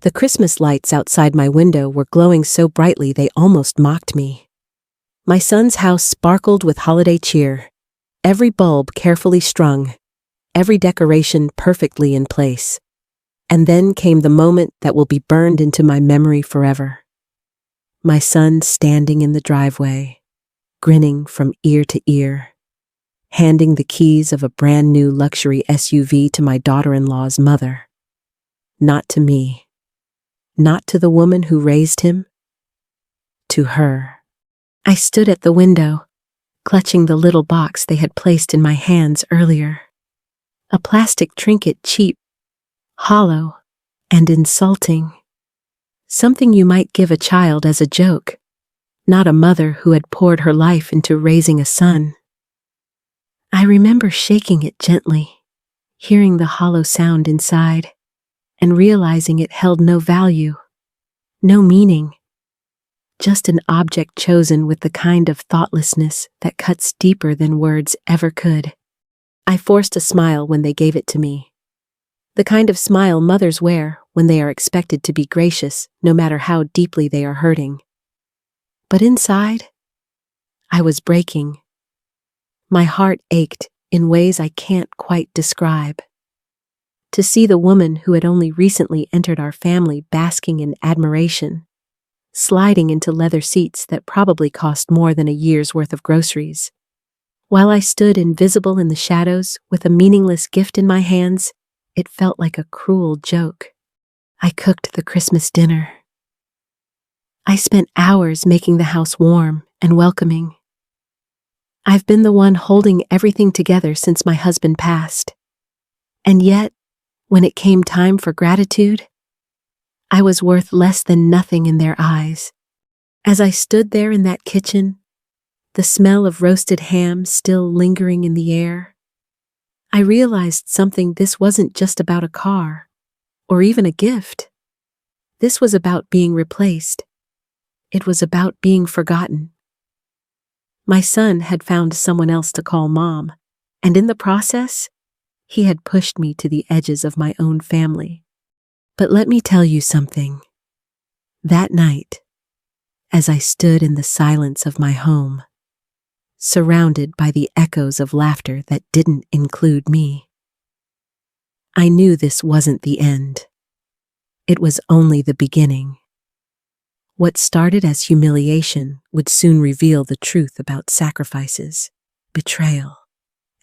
The Christmas lights outside my window were glowing so brightly they almost mocked me. My son's house sparkled with holiday cheer, every bulb carefully strung, every decoration perfectly in place. And then came the moment that will be burned into my memory forever. My son standing in the driveway, grinning from ear to ear, handing the keys of a brand new luxury SUV to my daughter-in-law's mother. Not to me. Not to the woman who raised him. To her. I stood at the window, clutching the little box they had placed in my hands earlier. A plastic trinket, cheap, hollow, and insulting. Something you might give a child as a joke, not a mother who had poured her life into raising a son. I remember shaking it gently, hearing the hollow sound inside, and realizing it held no value, no meaning, just an object chosen with the kind of thoughtlessness that cuts deeper than words ever could. I forced a smile when they gave it to me. The kind of smile mothers wear when they are expected to be gracious, no matter how deeply they are hurting. But inside, I was breaking. My heart ached in ways I can't quite describe. To see the woman who had only recently entered our family basking in admiration, sliding into leather seats that probably cost more than a year's worth of groceries. While I stood invisible in the shadows with a meaningless gift in my hands, it felt like a cruel joke. I cooked the Christmas dinner. I spent hours making the house warm and welcoming. I've been the one holding everything together since my husband passed. And yet, when it came time for gratitude, I was worth less than nothing in their eyes. As I stood there in that kitchen, the smell of roasted ham still lingering in the air, I realized something. This wasn't just about a car, or even a gift. This was about being replaced. It was about being forgotten. My son had found someone else to call mom, and in the process, he had pushed me to the edges of my own family. But let me tell you something. That night, as I stood in the silence of my home, surrounded by the echoes of laughter that didn't include me, I knew this wasn't the end. It was only the beginning. What started as humiliation would soon reveal the truth about sacrifices, betrayal,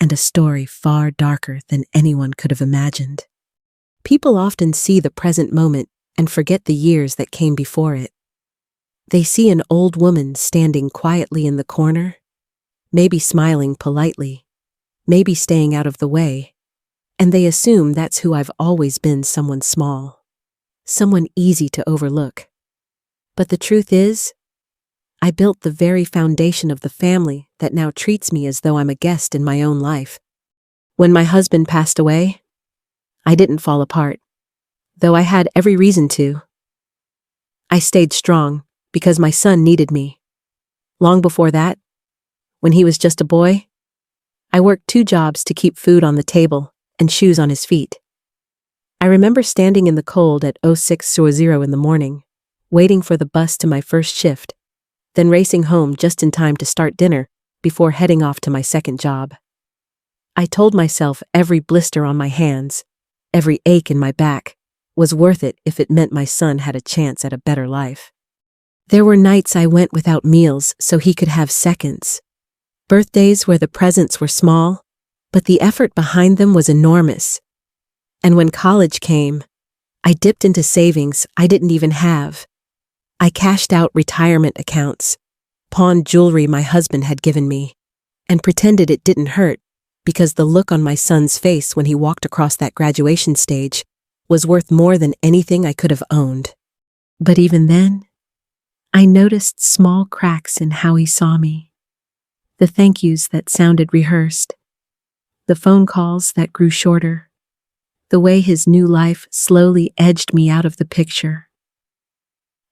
and a story far darker than anyone could have imagined. People often see the present moment and forget the years that came before it. They see an old woman standing quietly in the corner, maybe smiling politely, maybe staying out of the way, and they assume that's who I've always been, someone small, someone easy to overlook. But the truth is, I built the very foundation of the family that now treats me as though I'm a guest in my own life. When my husband passed away, I didn't fall apart, though I had every reason to. I stayed strong because my son needed me. Long before that, when he was just a boy, I worked 2 jobs to keep food on the table and shoes on his feet. I remember standing in the cold at 06:00 in the morning, waiting for the bus to my first shift, then racing home just in time to start dinner before heading off to my second job. I told myself every blister on my hands, every ache in my back, was worth it if it meant my son had a chance at a better life. There were nights I went without meals so he could have seconds. Birthdays where the presents were small, but the effort behind them was enormous. And when college came, I dipped into savings I didn't even have. I cashed out retirement accounts, pawned jewelry my husband had given me, and pretended it didn't hurt because the look on my son's face when he walked across that graduation stage was worth more than anything I could have owned. But even then, I noticed small cracks in how he saw me. The thank yous that sounded rehearsed, the phone calls that grew shorter, the way his new life slowly edged me out of the picture.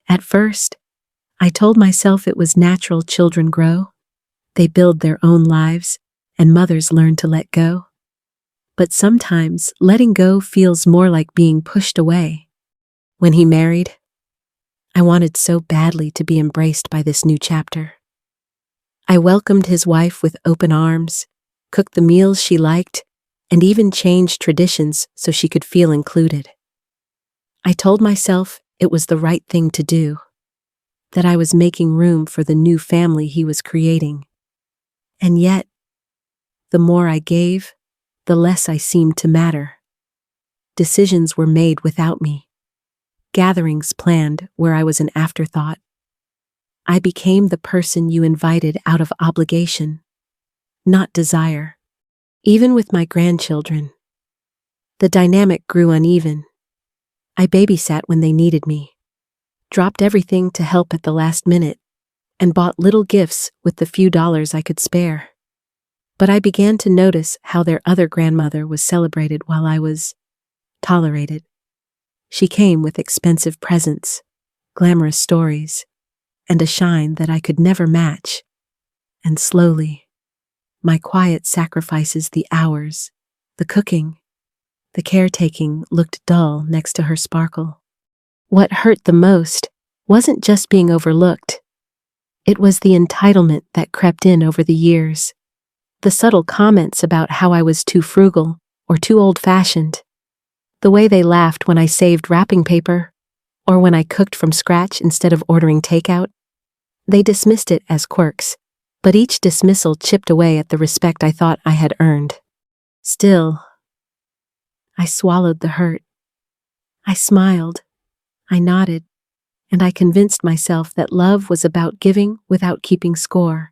At first, I told myself it was natural. Children grow, they build their own lives, and mothers learn to let go. But sometimes letting go feels more like being pushed away, When he married, I wanted so badly to be embraced by this new chapter. I welcomed his wife with open arms, cooked the meals she liked, and even changed traditions so she could feel included. I told myself it was the right thing to do, that I was making room for the new family he was creating. And yet, the more I gave, the less I seemed to matter. Decisions were made without me. Gatherings planned where I was an afterthought. I became the person you invited out of obligation, not desire. Even with my grandchildren, the dynamic grew uneven. I babysat when they needed me, dropped everything to help at the last minute, and bought little gifts with the few dollars I could spare. But I began to notice how their other grandmother was celebrated while I was tolerated. She came with expensive presents, glamorous stories, and a shine that I could never match. And slowly, my quiet sacrifices, the hours, the cooking, the caretaking looked dull next to her sparkle. What hurt the most wasn't just being overlooked. It was the entitlement that crept in over the years. The subtle comments about how I was too frugal or too old-fashioned. The way they laughed when I saved wrapping paper, or when I cooked from scratch instead of ordering takeout. They dismissed it as quirks, but each dismissal chipped away at the respect I thought I had earned. Still, I swallowed the hurt. I smiled, I nodded, and I convinced myself that love was about giving without keeping score.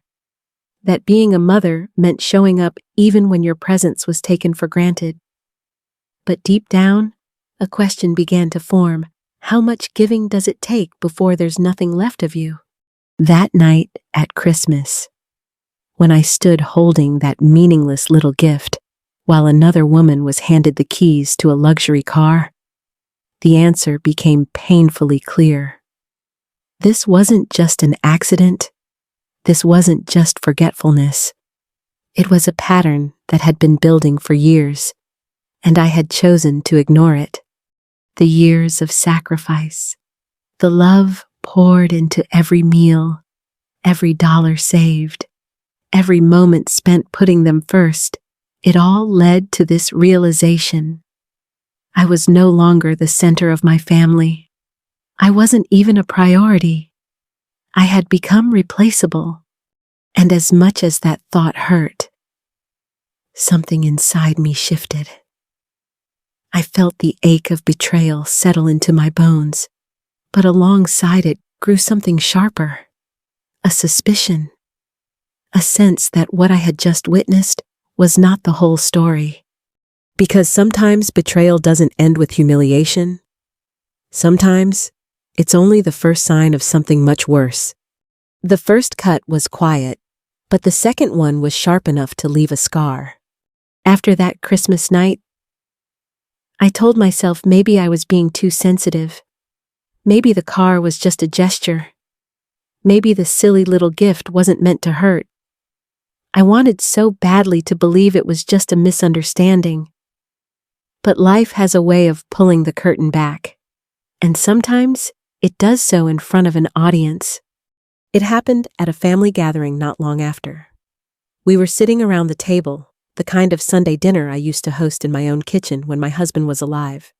That being a mother meant showing up even when your presence was taken for granted. But deep down, a question began to form. How much giving does it take before there's nothing left of you? That night at Christmas, when I stood holding that meaningless little gift, while another woman was handed the keys to a luxury car, the answer became painfully clear. This wasn't just an accident. This wasn't just forgetfulness. It was a pattern that had been building for years, and I had chosen to ignore it. The years of sacrifice, the love poured into every meal, every dollar saved, every moment spent putting them first, it all led to this realization. I was no longer the center of my family. I wasn't even a priority. I had become replaceable. And as much as that thought hurt, something inside me shifted. I felt the ache of betrayal settle into my bones, but alongside it grew something sharper, a suspicion, a sense that what I had just witnessed was not the whole story. Because sometimes betrayal doesn't end with humiliation. Sometimes it's only the first sign of something much worse. The first cut was quiet, but the second one was sharp enough to leave a scar. After that Christmas night, I told myself maybe I was being too sensitive. Maybe the car was just a gesture. Maybe the silly little gift wasn't meant to hurt. I wanted so badly to believe it was just a misunderstanding. But life has a way of pulling the curtain back, and sometimes it does so in front of an audience. It happened at a family gathering not long after. We were sitting around the table, the kind of Sunday dinner I used to host in my own kitchen when my husband was alive.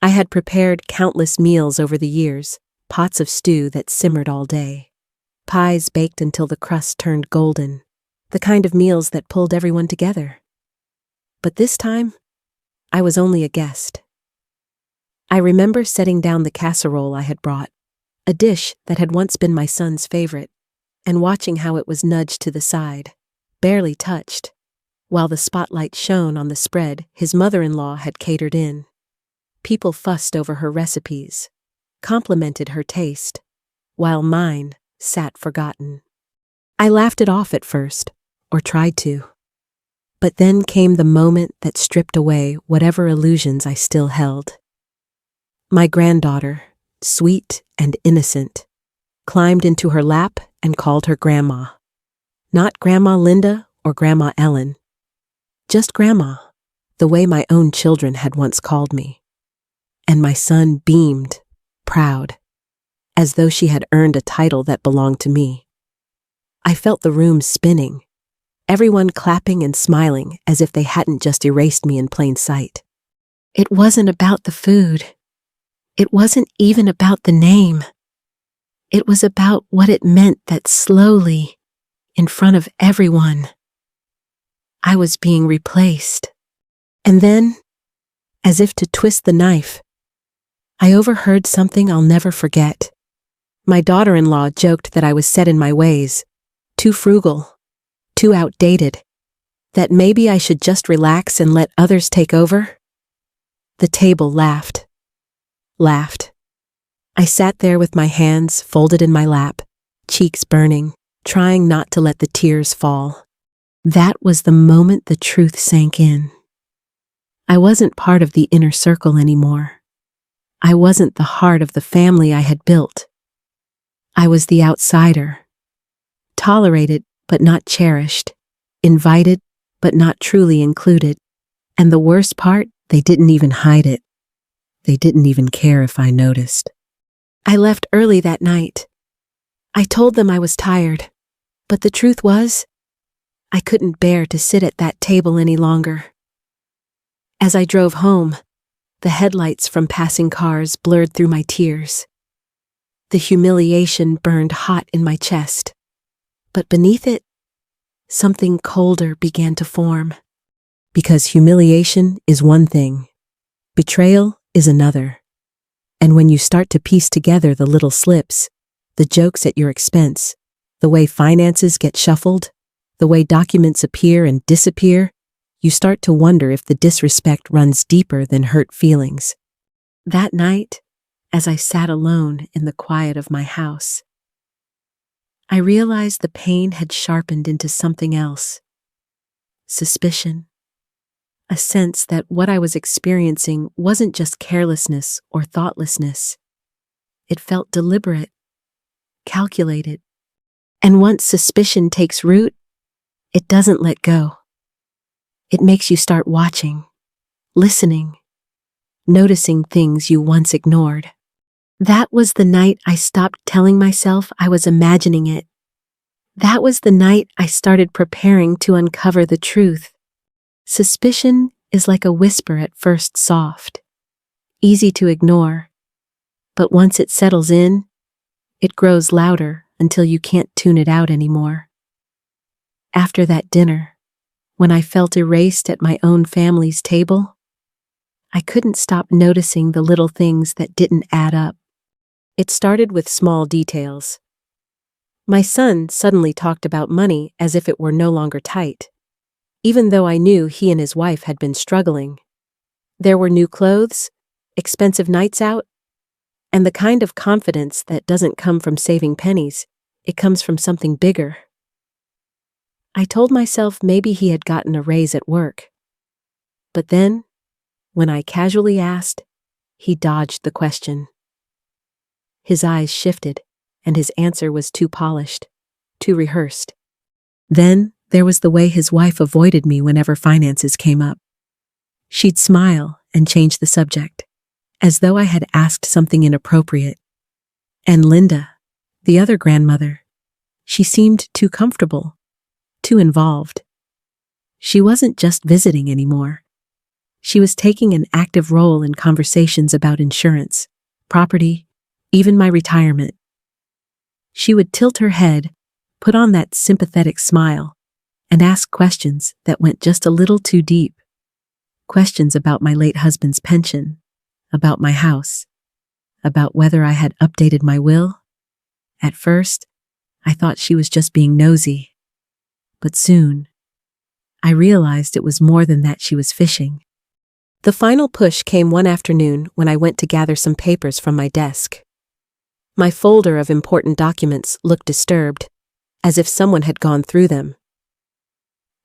I had prepared countless meals over the years, pots of stew that simmered all day, pies baked until the crust turned golden, the kind of meals that pulled everyone together. But this time, I was only a guest. I remember setting down the casserole I had brought, a dish that had once been my son's favorite, and watching how it was nudged to the side, barely touched, while the spotlight shone on the spread his mother-in-law had catered in. People fussed over her recipes, complimented her taste, while mine sat forgotten. I laughed it off at first, or tried to. But then came the moment that stripped away whatever illusions I still held. My granddaughter, sweet and innocent, climbed into her lap and called her Grandma. Not Grandma Linda or Grandma Ellen. Just Grandma, the way my own children had once called me. And my son beamed proud, as though she had earned a title that belonged to me. I felt the room spinning, everyone clapping and smiling as if they hadn't just erased me in plain sight. It wasn't about the food. It wasn't even about the name. It was about what it meant that slowly, in front of everyone, I was being replaced. And then, as if to twist the knife, I overheard something I'll never forget. My daughter-in-law joked that I was set in my ways, too frugal, too outdated, that maybe I should just relax and let others take over. The table laughed. I sat there with my hands folded in my lap, cheeks burning, trying not to let the tears fall. That was the moment the truth sank in. I wasn't part of the inner circle anymore. I wasn't the heart of the family I had built. I was the outsider, tolerated but not cherished, invited but not truly included. And the worst part, they didn't even hide it. They didn't even care if I noticed. I left early that night. I told them I was tired, but the truth was, I couldn't bear to sit at that table any longer. As I drove home, the headlights from passing cars blurred through my tears. The humiliation burned hot in my chest, but beneath it, something colder began to form. Because humiliation is one thing, betrayal is another. And when you start to piece together the little slips, the jokes at your expense, the way finances get shuffled, the way documents appear and disappear, you start to wonder if the disrespect runs deeper than hurt feelings. That night, as I sat alone in the quiet of my house, I realized the pain had sharpened into something else. Suspicion. A sense that what I was experiencing wasn't just carelessness or thoughtlessness. It felt deliberate, calculated. And once suspicion takes root, it doesn't let go. It makes you start watching, listening, noticing things you once ignored. That was the night I stopped telling myself I was imagining it. That was the night I started preparing to uncover the truth. Suspicion is like a whisper at first soft, easy to ignore, but once it settles in, it grows louder until you can't tune it out anymore. After that dinner, when I felt erased at my own family's table, I couldn't stop noticing the little things that didn't add up. It started with small details. My son suddenly talked about money as if it were no longer tight, even though I knew he and his wife had been struggling. There were new clothes, expensive nights out, and the kind of confidence that doesn't come from saving pennies, it comes from something bigger. I told myself maybe he had gotten a raise at work. But then, when I casually asked, he dodged the question. His eyes shifted, and his answer was too polished, too rehearsed. Then there was the way his wife avoided me whenever finances came up. She'd smile and change the subject, as though I had asked something inappropriate. And Linda, the other grandmother, she seemed too comfortable, too involved. She wasn't just visiting anymore. She was taking an active role in conversations about insurance, property, even my retirement. She would tilt her head, put on that sympathetic smile, and ask questions that went just a little too deep. Questions about my late husband's pension, about my house, about whether I had updated my will. At first, I thought she was just being nosy. But soon, I realized it was more than that she was fishing. The final push came one afternoon when I went to gather some papers from my desk. My folder of important documents looked disturbed, as if someone had gone through them.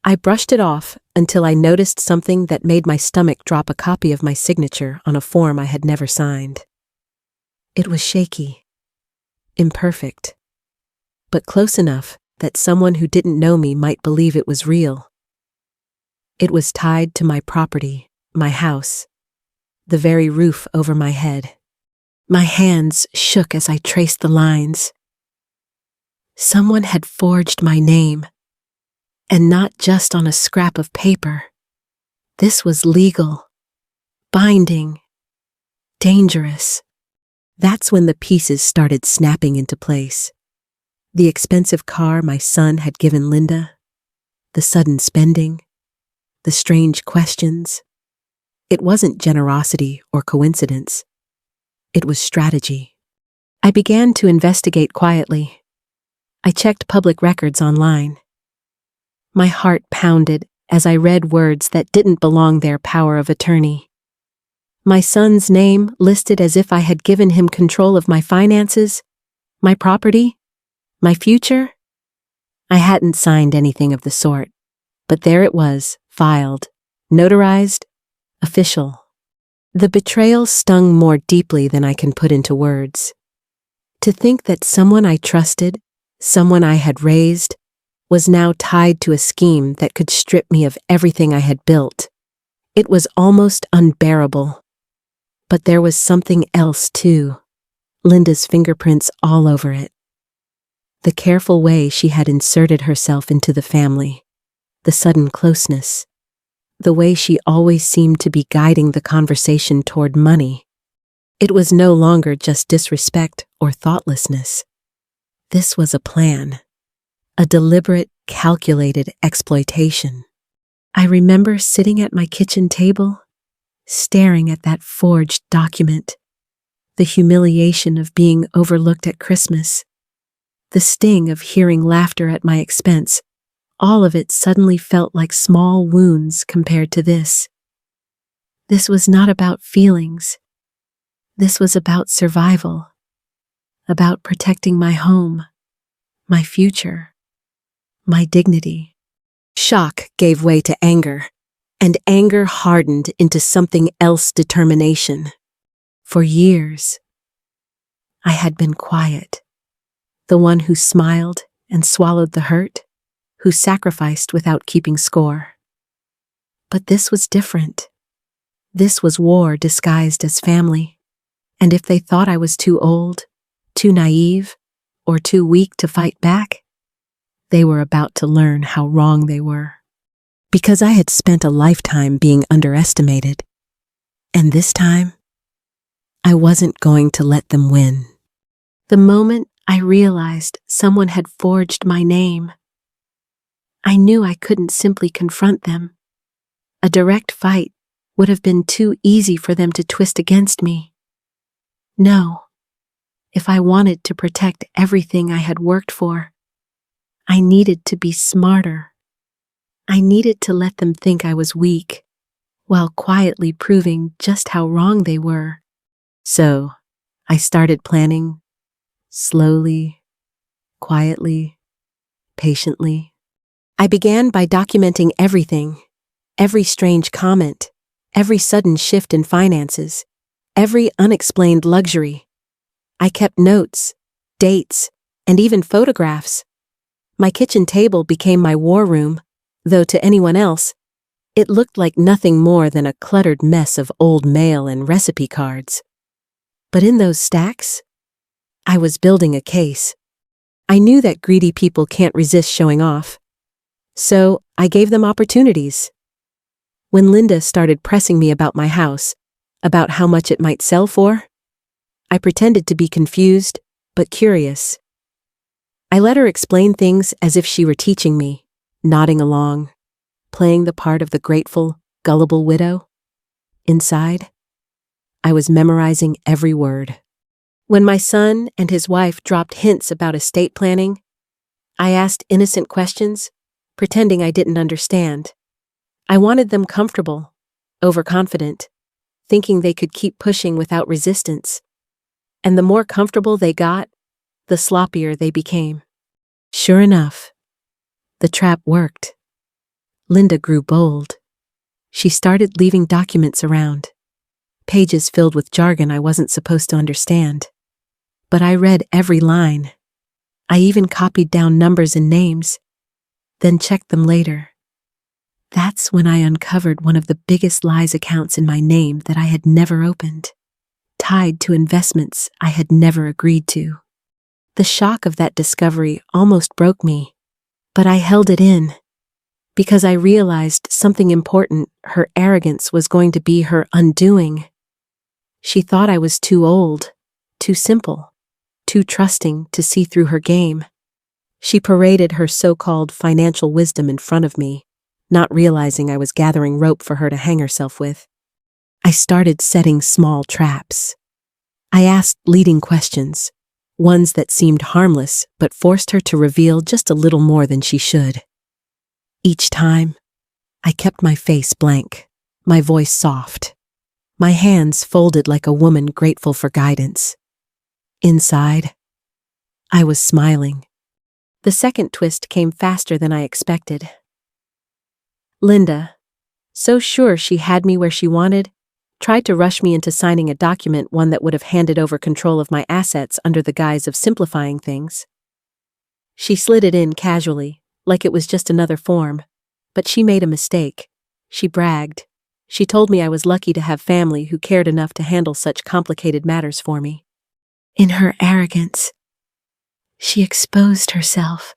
I brushed it off until I noticed something that made my stomach drop: a copy of my signature on a form I had never signed. It was shaky, imperfect, but close enough that someone who didn't know me might believe it was real. It was tied to my property, my house, the very roof over my head. My hands shook as I traced the lines. Someone had forged my name, and not just on a scrap of paper. This was legal, binding, dangerous. That's when the pieces started snapping into place. The expensive car my son had given Linda, the sudden spending, the strange questions. It wasn't generosity or coincidence. It was strategy. I began to investigate quietly. I checked public records online. My heart pounded as I read words that didn't belong there: power of attorney. My son's name listed as if I had given him control of my finances, my property, my future. I hadn't signed anything of the sort, but there it was, filed, notarized, official. The betrayal stung more deeply than I can put into words. To think that someone I trusted, someone I had raised, was now tied to a scheme that could strip me of everything I had built. It was almost unbearable. But there was something else too. Linda's fingerprints all over it. The careful way she had inserted herself into the family, the sudden closeness, the way she always seemed to be guiding the conversation toward money. It was no longer just disrespect or thoughtlessness. This was a plan, a deliberate, calculated exploitation. I remember sitting at my kitchen table, staring at that forged document, the humiliation of being overlooked at Christmas, the sting of hearing laughter at my expense. All of it suddenly felt like small wounds compared to this. This was not about feelings. This was about survival, about protecting my home, my future, my dignity. Shock gave way to anger, and anger hardened into something else: determination. For years, I had been quiet, the one who smiled and swallowed the hurt, who sacrificed without keeping score. But this was different. This was war disguised as family, and if they thought I was too old, too naive, or too weak to fight back, they were about to learn how wrong they were. Because I had spent a lifetime being underestimated, and this time, I wasn't going to let them win. The moment I realized someone had forged my name, I knew I couldn't simply confront them. A direct fight would have been too easy for them to twist against me. No, if I wanted to protect everything I had worked for, I needed to be smarter. I needed to let them think I was weak, while quietly proving just how wrong they were. So, I started planning, slowly, quietly, patiently. I began by documenting everything, every strange comment, every sudden shift in finances, every unexplained luxury. I kept notes, dates, and even photographs. My kitchen table became my war room, though to anyone else, it looked like nothing more than a cluttered mess of old mail and recipe cards. But in those stacks, I was building a case. I knew that greedy people can't resist showing off. So I gave them opportunities. When Linda started pressing me about my house, about how much it might sell for, I pretended to be confused, but curious. I let her explain things as if she were teaching me, nodding along, playing the part of the grateful, gullible widow. Inside, I was memorizing every word. When my son and his wife dropped hints about estate planning, I asked innocent questions, pretending I didn't understand. I wanted them comfortable, overconfident, thinking they could keep pushing without resistance. And the more comfortable they got, the sloppier they became. Sure enough, the trap worked. Linda grew bold. She started leaving documents around, pages filled with jargon I wasn't supposed to understand. But I read every line. I even copied down numbers and names, then checked them later. That's when I uncovered one of the biggest lies accounts in my name that I had never opened. tied to investments I had never agreed to. The shock of that discovery almost broke me, but I held it in because I realized something important. Her arrogance was going to be her undoing. She thought I was too old, too simple, too trusting to see through her game. She paraded her so-called financial wisdom in front of me, not realizing I was gathering rope for her to hang herself with. I started setting small traps. I asked leading questions, ones that seemed harmless but forced her to reveal just a little more than she should. Each time, I kept my face blank, my voice soft, my hands folded like a woman grateful for guidance. Inside, I was smiling. The second twist came faster than I expected. Linda, so sure she had me where she wanted, tried to rush me into signing a document, one that would have handed over control of my assets under the guise of simplifying things. She slid it in casually, like it was just another form, but she made a mistake. She bragged. She told me I was lucky to have family who cared enough to handle such complicated matters for me. In her arrogance, she exposed herself.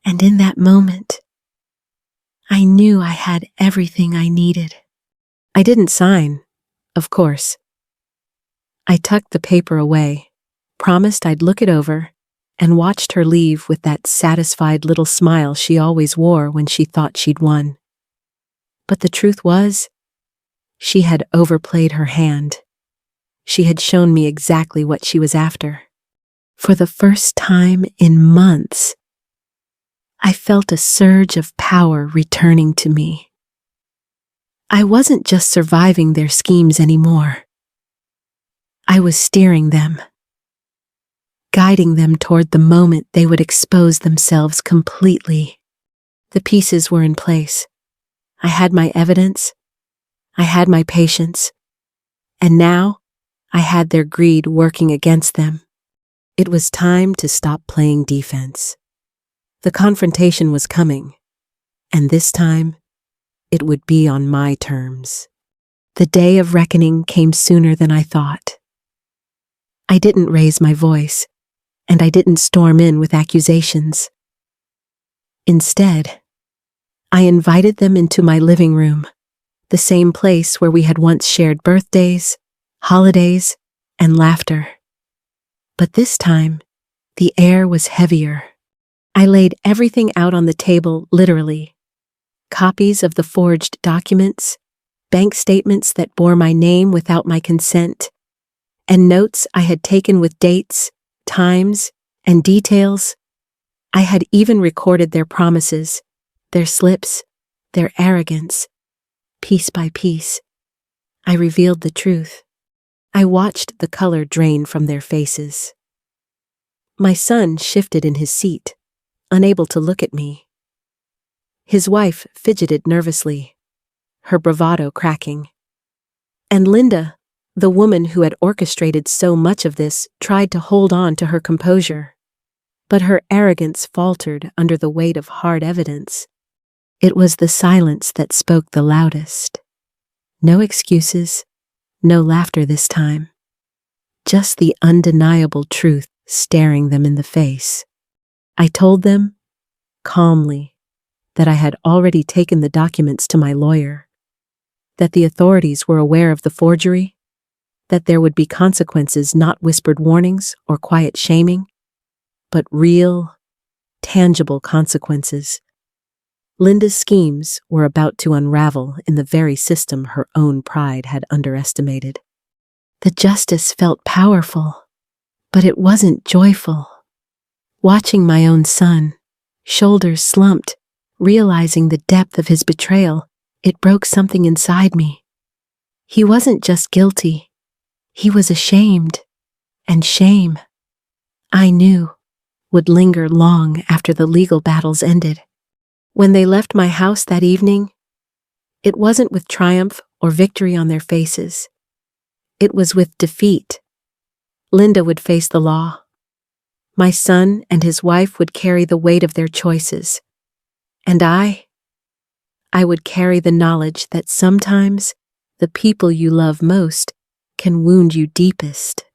And in that moment, I knew I had everything I needed. I didn't sign, of course. I tucked the paper away, promised I'd look it over, and watched her leave with that satisfied little smile she always wore when she thought she'd won. But the truth was, she had overplayed her hand. She had shown me exactly what she was after. For the first time in months, I felt a surge of power returning to me. I wasn't just surviving their schemes anymore. I was steering them, guiding them toward the moment they would expose themselves completely. The pieces were in place. I had my evidence. I had my patience. And now, I had their greed working against them. It was time to stop playing defense. The confrontation was coming, and this time, it would be on my terms. The day of reckoning came sooner than I thought. I didn't raise my voice, and I didn't storm in with accusations. Instead, I invited them into my living room, the same place where we had once shared birthdays, holidays, and laughter. But this time, the air was heavier. I laid everything out on the table, literally. Copies of the forged documents, bank statements that bore my name without my consent, and notes I had taken with dates, times, and details. I had even recorded their promises, their slips, their arrogance. Piece by piece, I revealed the truth. I watched the color drain from their faces. My son shifted in his seat, unable to look at me. His wife fidgeted nervously, her bravado cracking. And Linda, the woman who had orchestrated so much of this, tried to hold on to her composure. But her arrogance faltered under the weight of hard evidence. It was the silence that spoke the loudest. No excuses, no laughter this time. Just the undeniable truth staring them in the face. I told them, calmly, that I had already taken the documents to my lawyer, that the authorities were aware of the forgery, that there would be consequences, not whispered warnings or quiet shaming, but real, tangible consequences. Linda's schemes were about to unravel in the very system her own pride had underestimated. The justice felt powerful, but it wasn't joyful. Watching my own son, shoulders slumped, realizing the depth of his betrayal, it broke something inside me. He wasn't just guilty, he was ashamed, and shame, I knew, would linger long after the legal battles ended. When they left my house that evening, it wasn't with triumph or victory on their faces. It was with defeat. Linda would face the law. My son and his wife would carry the weight of their choices. And I would carry the knowledge that sometimes the people you love most can wound you deepest.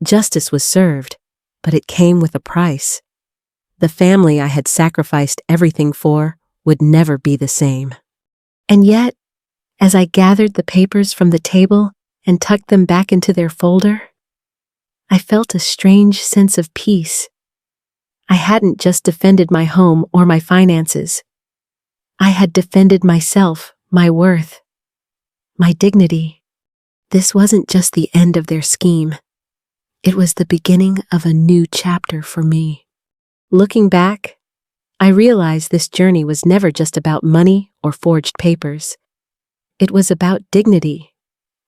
Justice was served, but it came with a price. The family I had sacrificed everything for would never be the same. And yet, as I gathered the papers from the table and tucked them back into their folder, I felt a strange sense of peace. I hadn't just defended my home or my finances. I had defended myself, my worth, my dignity. This wasn't just the end of their scheme. It was the beginning of a new chapter for me. Looking back, I realized this journey was never just about money or forged papers. It was about dignity,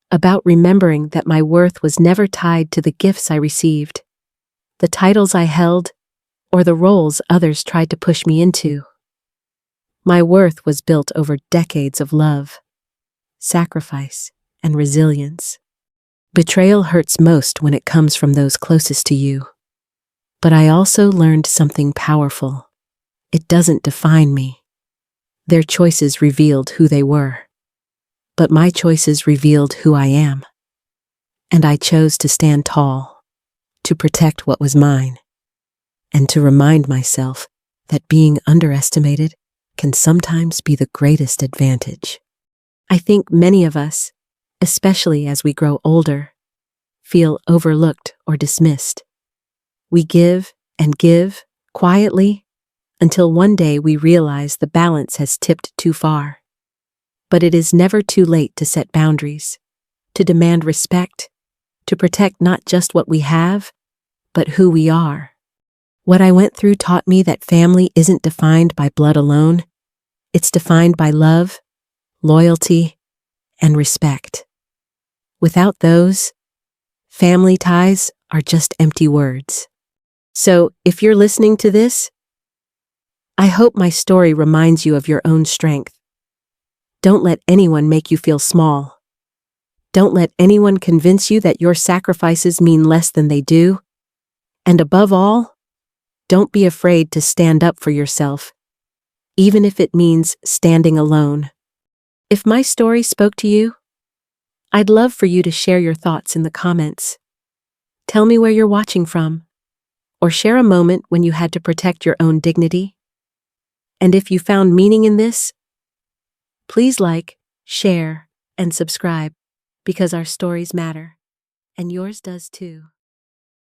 about remembering that my worth was never tied to the gifts I received, the titles I held, or the roles others tried to push me into. My worth was built over decades of love, sacrifice, and resilience. Betrayal hurts most when it comes from those closest to you. But I also learned something powerful. It doesn't define me. Their choices revealed who they were. But my choices revealed who I am. And I chose to stand tall, to protect what was mine, and to remind myself that being underestimated can sometimes be the greatest advantage. I think many of us, especially as we grow older, feel overlooked or dismissed. We give and give quietly until one day we realize the balance has tipped too far. But it is never too late to set boundaries, to demand respect, to protect not just what we have, but who we are. What I went through taught me that family isn't defined by blood alone. It's defined by love, loyalty, and respect. Without those, family ties are just empty words. So, if you're listening to this, I hope my story reminds you of your own strength. Don't let anyone make you feel small. Don't let anyone convince you that your sacrifices mean less than they do. And above all, don't be afraid to stand up for yourself, even if it means standing alone. If my story spoke to you, I'd love for you to share your thoughts in the comments. Tell me where you're watching from, or share a moment when you had to protect your own dignity. And if you found meaning in this, please like, share, and subscribe, because our stories matter, and yours does too.